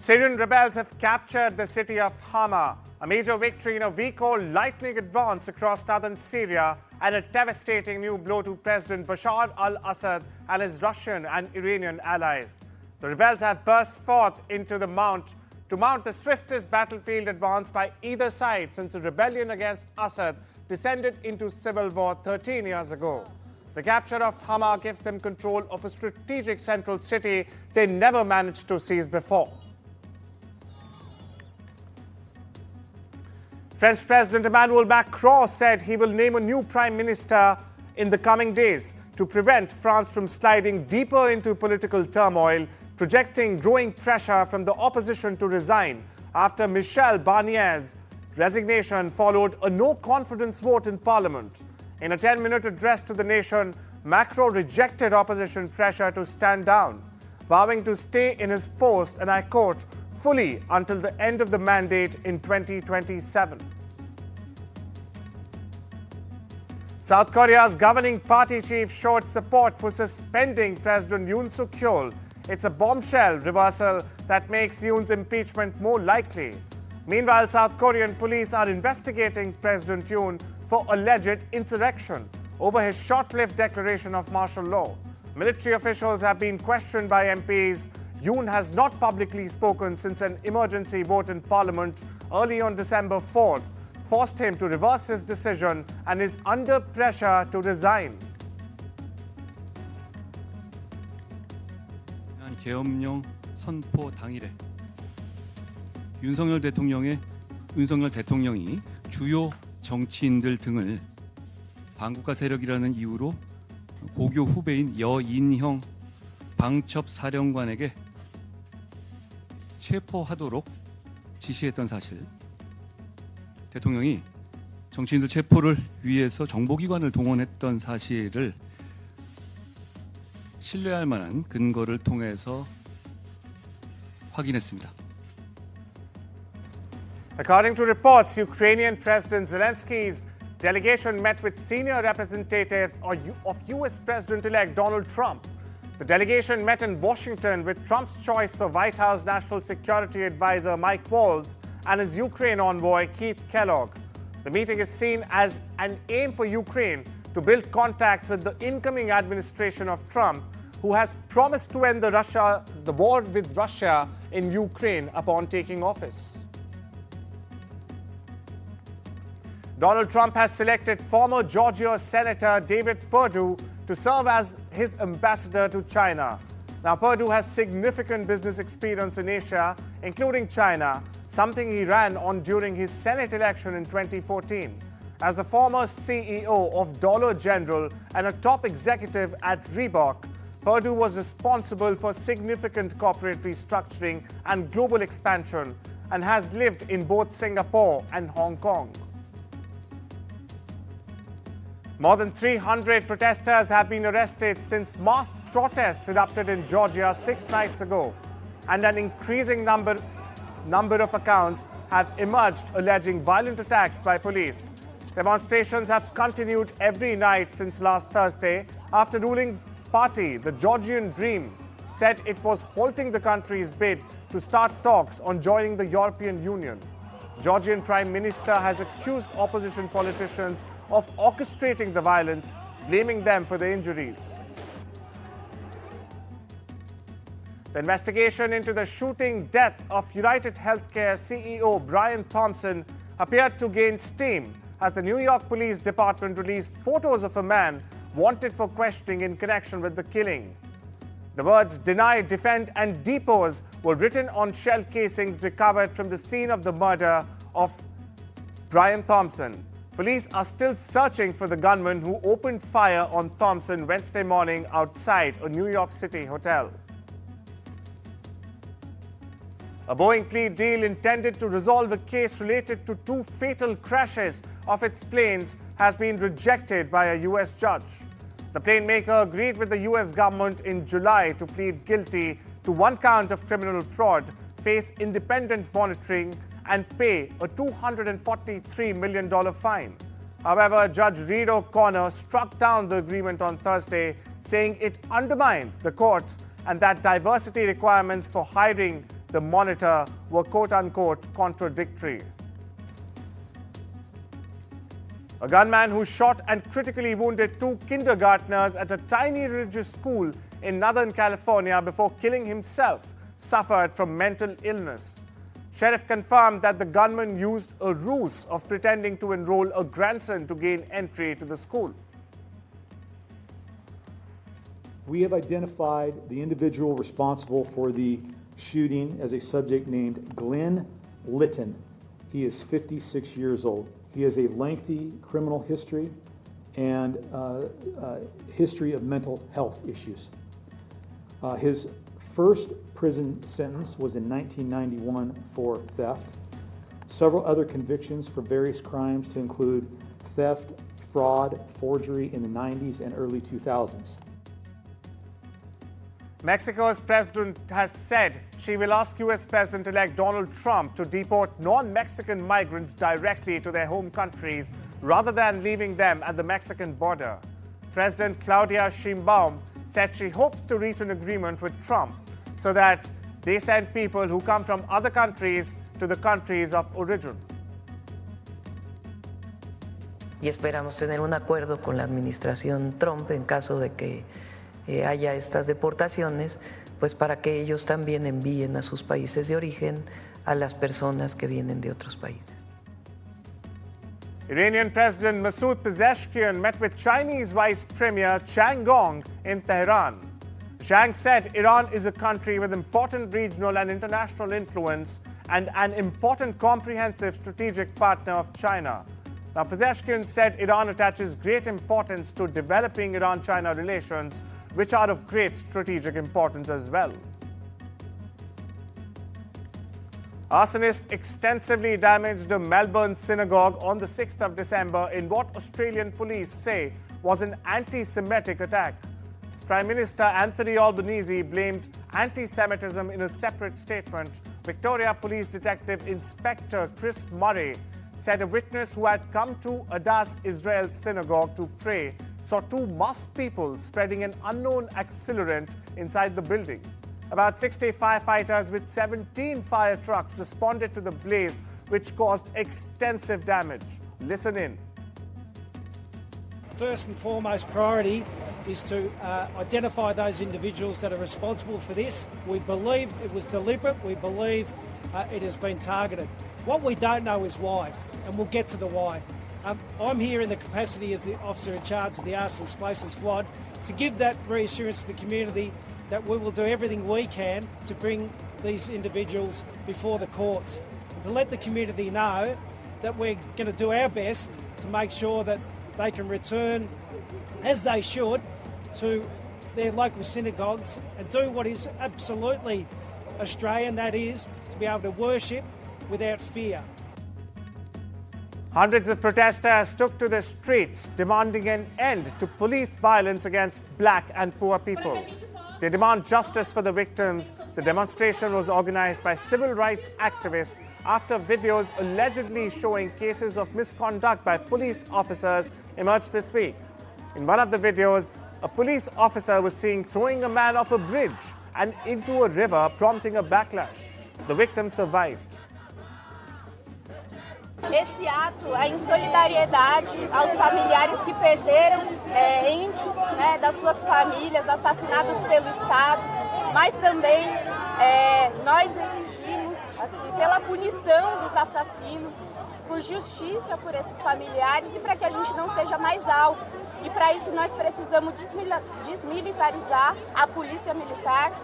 Syrian rebels have captured the city of Hama, a major victory in a week-old lightning advance across northern Syria and a devastating new blow to President Bashar al-Assad and his Russian and Iranian allies. The rebels have burst forth into the mount the swiftest battlefield advance by either side since the rebellion against Assad descended into civil war 13 years ago. The capture of Hama gives them control of a strategic central city they never managed to seize before. French President Emmanuel Macron said he will name a new prime minister in the coming days to prevent France from sliding deeper into political turmoil, projecting growing pressure from the opposition to resign after Michel Barnier's resignation followed a no-confidence vote in Parliament. In a 10-minute address to the nation, Macron rejected opposition pressure to stand down, vowing to stay in his post, and I quote, fully until the end of the mandate in 2027. South Korea's governing party chief showed support for suspending President Yoon Suk-yeol. It's a bombshell reversal that makes Yoon's impeachment more likely. Meanwhile, South Korean police are investigating President Yoon for alleged insurrection over his short-lived declaration of martial law. Military officials have been questioned by MPs. Yoon has not publicly spoken since an emergency vote in Parliament early on December 4th forced him to reverse his decision and is under pressure to resign. 계엄령 선포 당일에 윤석열 대통령이 주요 정치인들 등을 반국가 세력이라는 이유로 고교 후배인 여인형 방첩사령관에게 체포하도록 지시했던 사실, 대통령이 정치인들 체포를 위해서 정보기관을 동원했던 사실을 신뢰할 만한 근거를 통해서 확인했습니다. According to reports, Ukrainian President Zelensky's delegation met with senior representatives of US President-elect Donald Trump. The delegation met in Washington with Trump's choice for White House National Security Advisor Mike Waltz and his Ukraine envoy Keith Kellogg. The meeting is seen as an aim for Ukraine to build contacts with the incoming administration of Trump, who has promised to end the war with Russia in Ukraine upon taking office. Donald Trump has selected former Georgia Senator David Perdue to serve as his ambassador to China. Now, Perdue has significant business experience in Asia, including China, something he ran on during his Senate election in 2014. As the former CEO of Dollar General and a top executive at Reebok, Perdue was responsible for significant corporate restructuring and global expansion and has lived in both Singapore and Hong Kong. More than 300 protesters have been arrested since mass protests erupted in Georgia 6 nights ago, and an increasing number of accounts have emerged alleging violent attacks by police. Demonstrations have continued every night since last Thursday after ruling party, the Georgian Dream, said it was halting the country's bid to start talks on joining the European Union. Georgian Prime Minister has accused opposition politicians of orchestrating the violence, blaming them for the injuries. The investigation into the shooting death of United Healthcare CEO Brian Thompson appeared to gain steam as the New York Police Department released photos of a man wanted for questioning in connection with the killing. The words "deny, defend, and depose" were written on shell casings recovered from the scene of the murder of Brian Thompson. Police are still searching for the gunman who opened fire on Thompson Wednesday morning outside a New York City hotel. A Boeing plea deal intended to resolve a case related to 2 fatal crashes of its planes has been rejected by a U.S. judge. The plane maker agreed with the U.S. government in July to plead guilty to 1 count of criminal fraud, face independent monitoring, and pay a $243 million fine. However, Judge Reed O'Connor struck down the agreement on Thursday, saying it undermined the court and that diversity requirements for hiring the monitor were quote-unquote contradictory. A gunman who shot and critically wounded 2 kindergartners at a tiny religious school in Northern California before killing himself suffered from mental illness. Sheriff confirmed that the gunman used a ruse of pretending to enroll a grandson to gain entry to the school. We have identified the individual responsible for the shooting as a subject named Glenn Litton. He is 56 years old. He has a lengthy criminal history and history of mental health issues. His first prison sentence was in 1991 for theft. Several other convictions for various crimes to include theft, fraud, forgery in the 90s and early 2000s. Mexico's president has said she will ask U.S. President-elect Donald Trump to deport non-Mexican migrants directly to their home countries rather than leaving them at the Mexican border. President Claudia Sheinbaum said she hopes to reach an agreement with Trump so that they send people who come from other countries to the countries of origin. Y esperamos tener un acuerdo con la administración Trump en caso de que haya estas deportaciones, pues para que ellos también envíen a sus países de origen a las personas que vienen de otros países. Iranian President Masoud Pezeshkian met with Chinese Vice Premier Chang Gong in Tehran. Chang said Iran is a country with important regional and international influence and an important comprehensive strategic partner of China. Now, Pezeshkian said Iran attaches great importance to developing Iran-China relations, which are of great strategic importance as well. Arsonists extensively damaged a Melbourne synagogue on the 6th of December in what Australian police say was an anti-Semitic attack. Prime Minister Anthony Albanese blamed anti-Semitism in a separate statement. Victoria Police Detective Inspector Chris Murray said a witness who had come to Adass Israel synagogue to pray saw 2 masked people spreading an unknown accelerant inside the building. About 60 firefighters with 17 fire trucks responded to the blaze, which caused extensive damage. Listen in. First and foremost priority is to identify those individuals that are responsible for this. We believe it was deliberate. We believe it has been targeted. What we don't know is why, and we'll get to the why. I'm here in the capacity as the officer in charge of the Arson Explosives Squad to give that reassurance to the community that we will do everything we can to bring these individuals before the courts, and to let the community know that we're going to do our best to make sure that they can return, as they should, to their local synagogues and do what is absolutely Australian, that is, to be able to worship without fear. Hundreds of protesters took to the streets demanding an end to police violence against black and poor people. They demand justice for the victims. The demonstration was organized by civil rights activists after videos allegedly showing cases of misconduct by police officers emerged this week. In one of the videos, a police officer was seen throwing a man off a bridge and into a river, prompting a backlash. The victim survived. Esse ato é em solidariedade aos familiares que perderam entes, das suas famílias assassinados pelo Estado, mas também nós exigimos pela punição dos assassinos, por justiça por esses familiares e para que a gente não seja mais alvo. E para isso nós precisamos desmilitarizar a polícia militar.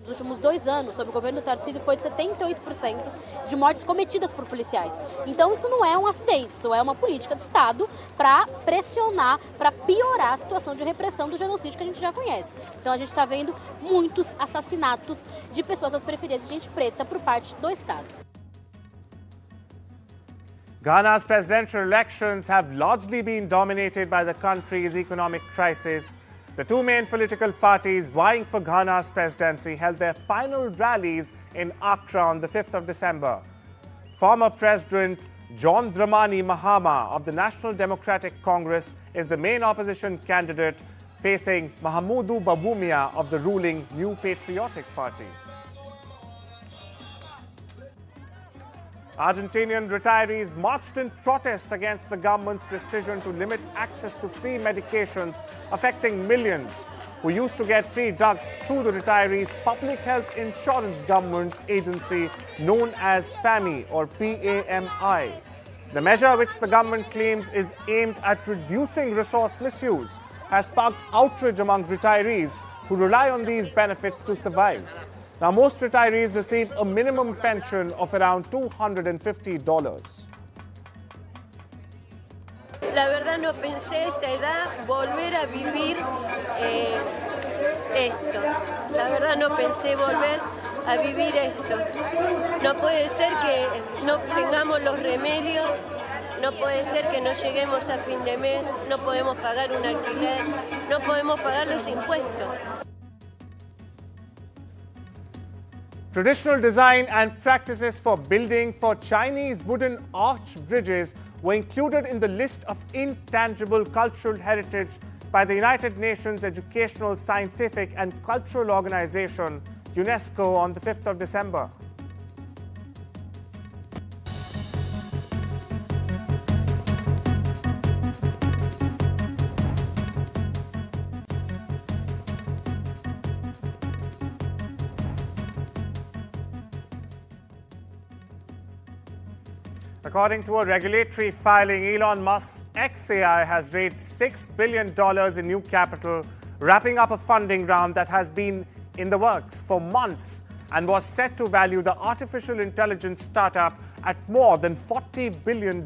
Nos últimos 2 anos, sob o governo Tarcísio, foi de 78% de mortes cometidas por policiais. Então isso não é um acidente, isso é uma política de Estado para pressionar, para piorar a situação de repressão do genocídio que a gente já conhece. Então a gente está vendo muitos assassinatos de pessoas das periferias, de gente preta, por parte do Estado. Ghana's presidential elections have largely been dominated by the country's economic crisis. The 2 main political parties vying for Ghana's presidency held their final rallies in Accra on the 5th of December. Former President John Dramani Mahama of the National Democratic Congress is the main opposition candidate, facing Mahamudu Bawumia of the ruling New Patriotic Party. Argentinian retirees marched in protest against the government's decision to limit access to free medications affecting millions who used to get free drugs through the retirees' public health insurance government agency known as PAMI or PAMI. The measure, which the government claims is aimed at reducing resource misuse, has sparked outrage among retirees who rely on these benefits to survive. Now, most retirees receive a minimum pension of around $250. La verdad no pensé a esta edad volver a vivir esto. La verdad no pensé volver a vivir esto. No puede ser que no tengamos los remedios, no puede ser que no lleguemos a fin de mes, no podemos pagar un alquiler, no podemos pagar los impuestos. Traditional design and practices for building for Chinese wooden arch bridges were included in the list of intangible cultural heritage by the United Nations Educational, Scientific and Cultural Organization, UNESCO, on the 5th of December. According to a regulatory filing, Elon Musk's XAI has raised $6 billion in new capital, wrapping up a funding round that has been in the works for months and was set to value the artificial intelligence startup at more than $40 billion.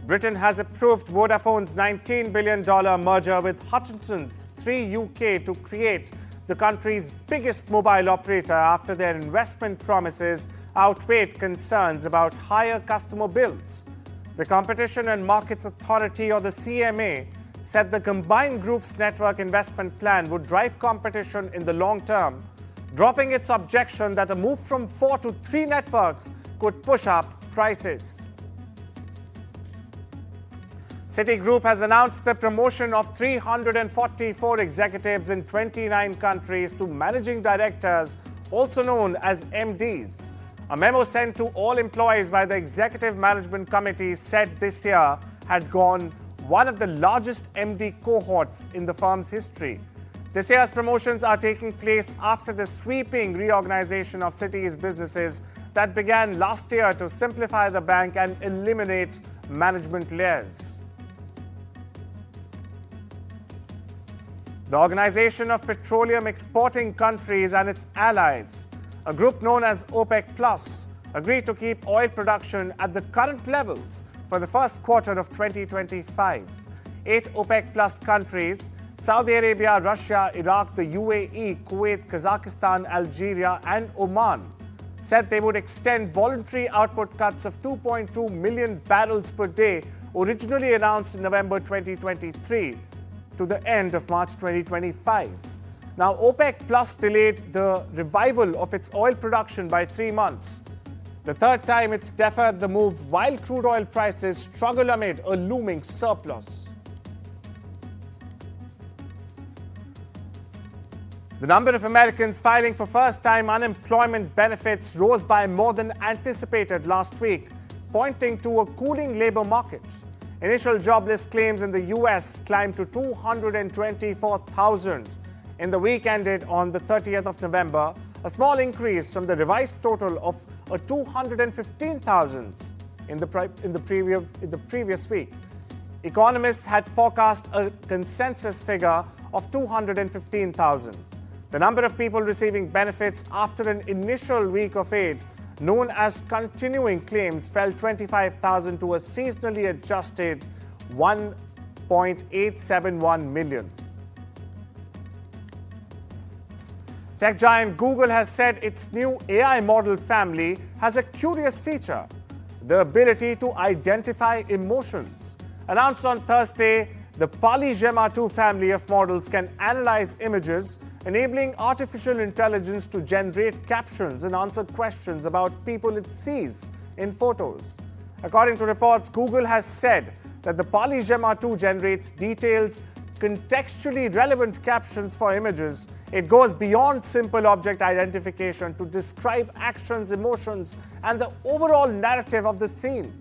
Britain has approved Vodafone's $19 billion merger with Hutchison's 3 UK to create the country's biggest mobile operator after their investment promises outweighed concerns about higher customer bills. The Competition and Markets Authority, or the CMA, said the combined group's network investment plan would drive competition in the long term, dropping its objection that a move from 4 to 3 networks could push up prices. Citigroup has announced the promotion of 344 executives in 29 countries to managing directors, also known as MDs. A memo sent to all employees by the Executive Management Committee said this year had gone one of the largest MD cohorts in the firm's history. This year's promotions are taking place after the sweeping reorganization of Citi's businesses that began last year to simplify the bank and eliminate management layers. The Organization of Petroleum Exporting Countries and its allies, a group known as OPEC Plus, agreed to keep oil production at the current levels for the first quarter of 2025. 8 OPEC Plus countries, Saudi Arabia, Russia, Iraq, the UAE, Kuwait, Kazakhstan, Algeria, and Oman, said they would extend voluntary output cuts of 2.2 million barrels per day, originally announced in November 2023, to the end of March 2025. Now, OPEC Plus delayed the revival of its oil production by 3 months, the third time it's deferred the move while crude oil prices struggle amid a looming surplus. The number of Americans filing for first-time unemployment benefits rose by more than anticipated last week, pointing to a cooling labor market. Initial jobless claims in the U.S. climbed to 224,000 in the week ended on the 30th of November, a small increase from the revised total of 215,000 in the previous week. Economists had forecast a consensus figure of 215,000. The number of people receiving benefits after an initial week of aid, known as continuing claims, fell 25,000 to a seasonally adjusted 1.871 million. Tech giant Google has said its new AI model family has a curious feature: the ability to identify emotions. Announced on Thursday, the Polygemma 2 family of models can analyze images, enabling artificial intelligence to generate captions and answer questions about people it sees in photos. According to reports, Google has said that the Polygemma 2 generates details contextually relevant captions for images. It goes beyond simple object identification to describe actions, emotions, and the overall narrative of the scene.